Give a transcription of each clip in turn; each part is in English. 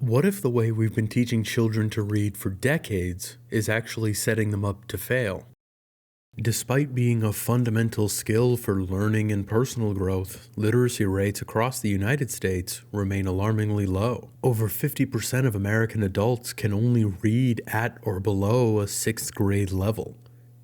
What if the way we've been teaching children to read for decades is actually setting them up to fail? Despite being a fundamental skill for learning and personal growth, literacy rates across the United States remain alarmingly low. Over 50% of American adults can only read at or below a 6th grade level,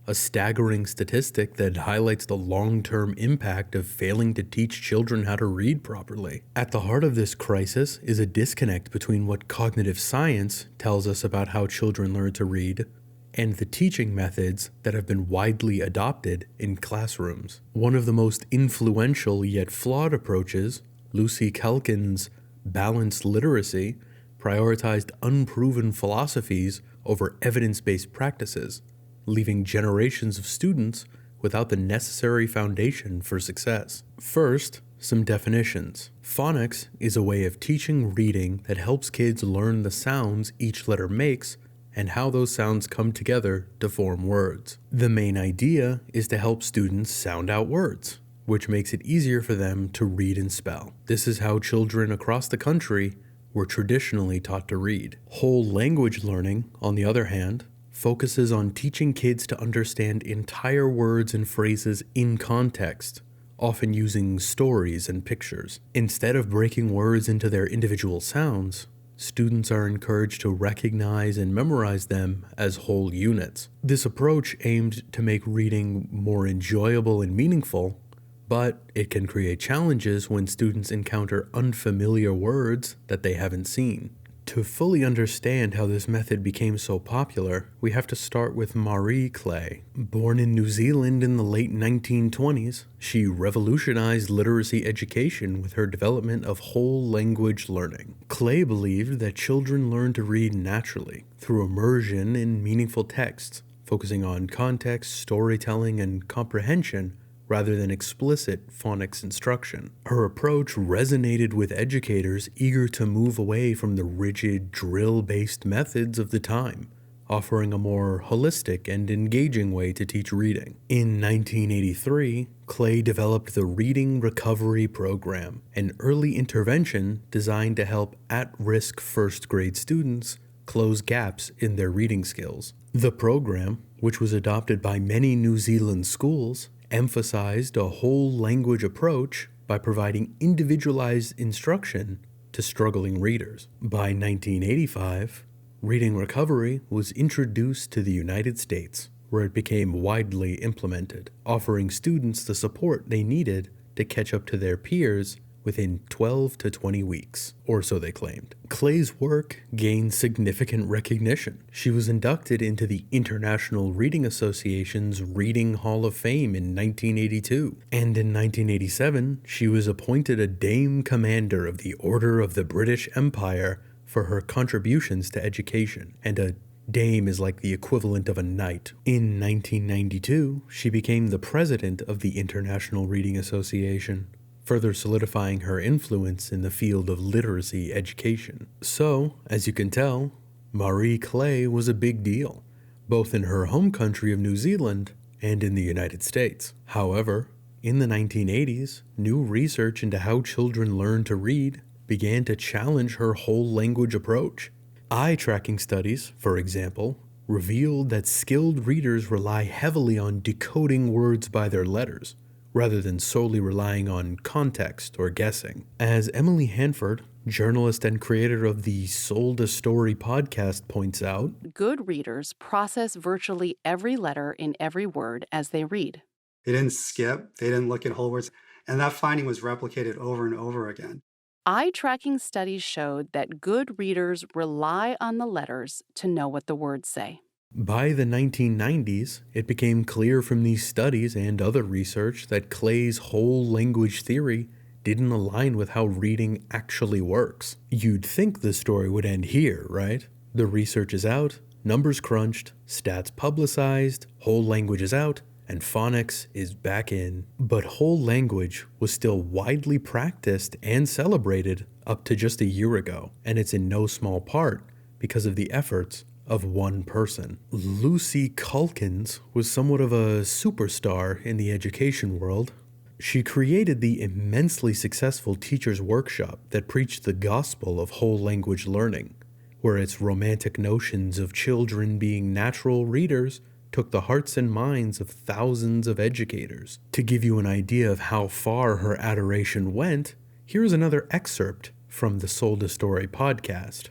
a staggering statistic that highlights the long-term impact of failing to teach children how to read properly. At the heart of this crisis is a disconnect between what cognitive science tells us about how children learn to read and the teaching methods that have been widely adopted in classrooms. One of the most influential yet flawed approaches, Lucy Calkins' balanced literacy, prioritized unproven philosophies over evidence-based practices, leaving generations of students without the necessary foundation for success. First, some definitions. Phonics is a way of teaching reading that helps kids learn the sounds each letter makes and how those sounds come together to form words. The main idea is to help students sound out words, which makes it easier for them to read and spell. This is how children across the country were traditionally taught to read. Whole language learning, on the other hand, focuses on teaching kids to understand entire words and phrases in context, often using stories and pictures. Instead of breaking words into their individual sounds, students are encouraged to recognize and memorize them as whole units. This approach aimed to make reading more enjoyable and meaningful, but it can create challenges when students encounter unfamiliar words that they haven't seen. To fully understand how this method became so popular, we have to start with Marie Clay. Born in New Zealand in the late 1920s, she revolutionized literacy education with her development of whole language learning. Clay believed that children learn to read naturally through immersion in meaningful texts, focusing on context, storytelling, and comprehension rather than explicit phonics instruction. Her approach resonated with educators eager to move away from the rigid, drill-based methods of the time, offering a more holistic and engaging way to teach reading. In 1983, Clay developed the Reading Recovery Program, an early intervention designed to help at-risk first-grade students close gaps in their reading skills. The program, which was adopted by many New Zealand schools, emphasized a whole language approach by providing individualized instruction to struggling readers. By 1985, Reading Recovery was introduced to the United States, where it became widely implemented, offering students the support they needed to catch up to their peers within 12 to 20 weeks, or so they claimed. Clay's work gained significant recognition. She was inducted into the International Reading Association's Reading Hall of Fame in 1982, and in 1987, she was appointed a Dame Commander of the Order of the British Empire for her contributions to education, and a Dame is like the equivalent of a knight. In 1992, she became the president of the International Reading Association, further solidifying her influence in the field of literacy education. So, as you can tell, Marie Clay was a big deal, both in her home country of New Zealand and in the United States. However, in the 1980s, new research into how children learn to read began to challenge her whole language approach. Eye tracking studies, for example, revealed that skilled readers rely heavily on decoding words by their letters, rather than solely relying on context or guessing. As Emily Hanford, journalist and creator of the Sold a Story podcast, points out, good readers process virtually every letter in every word as they read. They didn't skip, they didn't look at whole words, and that finding was replicated over and over again. Eye tracking studies showed that good readers rely on the letters to know what the words say. By the 1990s, it became clear from these studies and other research that Clay's whole language theory didn't align with how reading actually works. You'd think the story would end here, right? The research is out, numbers crunched, stats publicized, whole language is out, and phonics is back in. But whole language was still widely practiced and celebrated up to just a year ago, and it's in no small part because of the efforts of one person. Lucy Calkins was somewhat of a superstar in the education world. She created the immensely successful Teacher's Workshop that preached the gospel of whole language learning, where its romantic notions of children being natural readers took the hearts and minds of thousands of educators. To give you an idea of how far her adoration went, here's another excerpt from the Sold a Story podcast.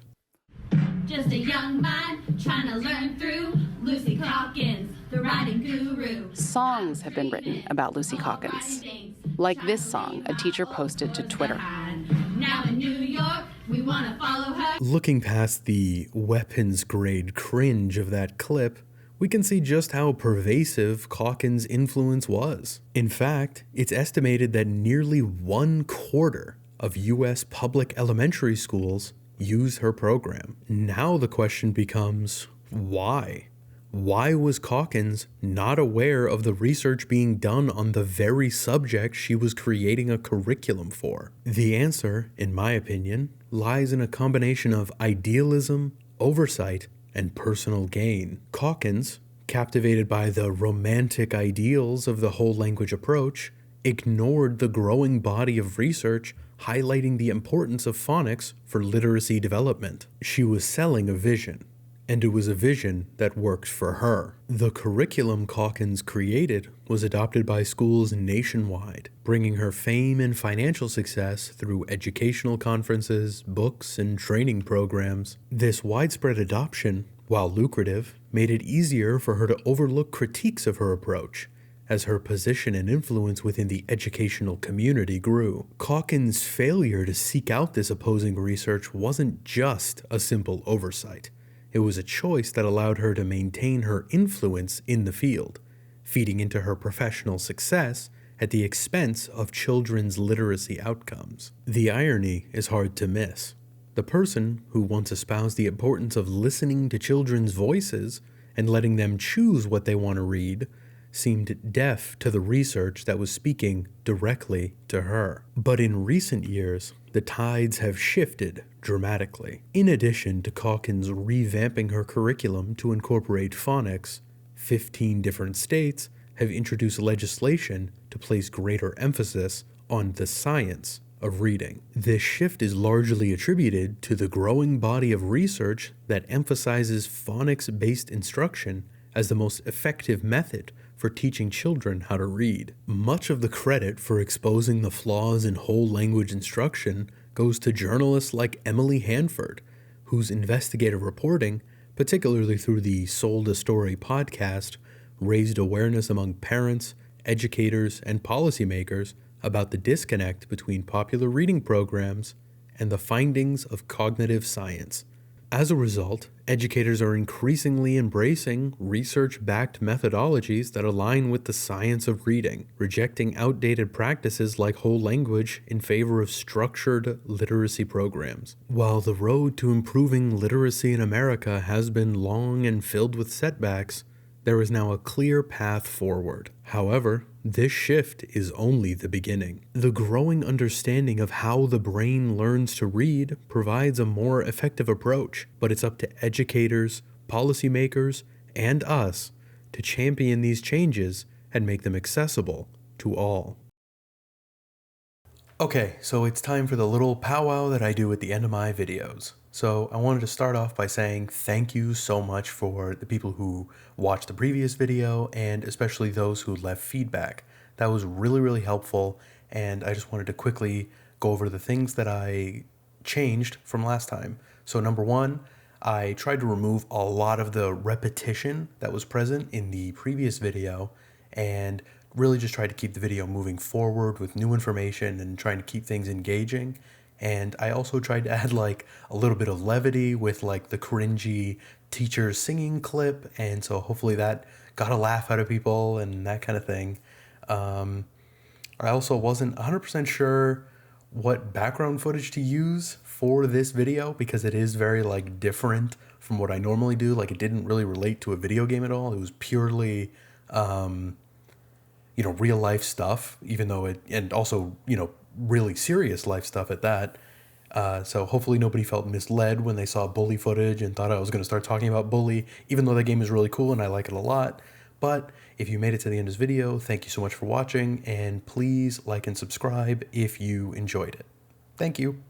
Just a young mind trying to learn through Lucy Calkins, the writing guru. Songs have been written about Lucy Calkins, like this song a teacher posted to Twitter. Now in New York, we want to follow her. Looking past the weapons-grade cringe of that clip, we can see just how pervasive Calkins' influence was. In fact, it's estimated that nearly 1/4 of U.S. public elementary schools use her program. Now the question becomes, why? Why was Calkins not aware of the research being done on the very subject she was creating a curriculum for? The answer, in my opinion, lies in a combination of idealism, oversight, and personal gain. Calkins, captivated by the romantic ideals of the whole language approach, ignored the growing body of research highlighting the importance of phonics for literacy development. She was selling a vision, and it was a vision that worked for her. The curriculum Calkins created was adopted by schools nationwide, bringing her fame and financial success through educational conferences, books, and training programs. This widespread adoption, while lucrative, made it easier for her to overlook critiques of her approach, as her position and influence within the educational community grew. Calkins' failure to seek out this opposing research wasn't just a simple oversight. It was a choice that allowed her to maintain her influence in the field, feeding into her professional success at the expense of children's literacy outcomes. The irony is hard to miss. The person who once espoused the importance of listening to children's voices and letting them choose what they want to read seemed deaf to the research that was speaking directly to her. But in recent years, the tides have shifted dramatically. In addition to Calkins revamping her curriculum to incorporate phonics, 15 different states have introduced legislation to place greater emphasis on the science of reading. This shift is largely attributed to the growing body of research that emphasizes phonics-based instruction as the most effective method for teaching children how to read. Much of the credit for exposing the flaws in whole language instruction goes to journalists like Emily Hanford, whose investigative reporting, particularly through the Sold a Story podcast, raised awareness among parents, educators, and policymakers about the disconnect between popular reading programs and the findings of cognitive science. As a result, educators are increasingly embracing research-backed methodologies that align with the science of reading, rejecting outdated practices like whole language in favor of structured literacy programs. While the road to improving literacy in America has been long and filled with setbacks, there is now a clear path forward. However, this shift is only the beginning. The growing understanding of how the brain learns to read provides a more effective approach, but it's up to educators, policymakers, and us to champion these changes and make them accessible to all. Okay, so it's time for the little powwow that I do at the end of my videos. So I wanted to start off by saying thank you so much for the people who watched the previous video and especially those who left feedback. That was really, really helpful, and I just wanted to quickly go over the things that I changed from last time. So number one, I tried to remove a lot of the repetition that was present in the previous video and really just tried to keep the video moving forward with new information and trying to keep things engaging. And I also tried to add like a little bit of levity with like the cringy teacher singing clip, and so hopefully that got a laugh out of people and that kind of thing. I also wasn't 100% sure what background footage to use for this video because it is very like different from what I normally do. Like it didn't really relate to a video game at all. It was purely real life stuff, even though and also really serious life stuff at that. So hopefully nobody felt misled when they saw bully footage and thought I was going to start talking about bully, even though that game is really cool and I like it a lot. But if you made it to the end of this video, thank you so much for watching, and please like and subscribe if you enjoyed it. Thank you.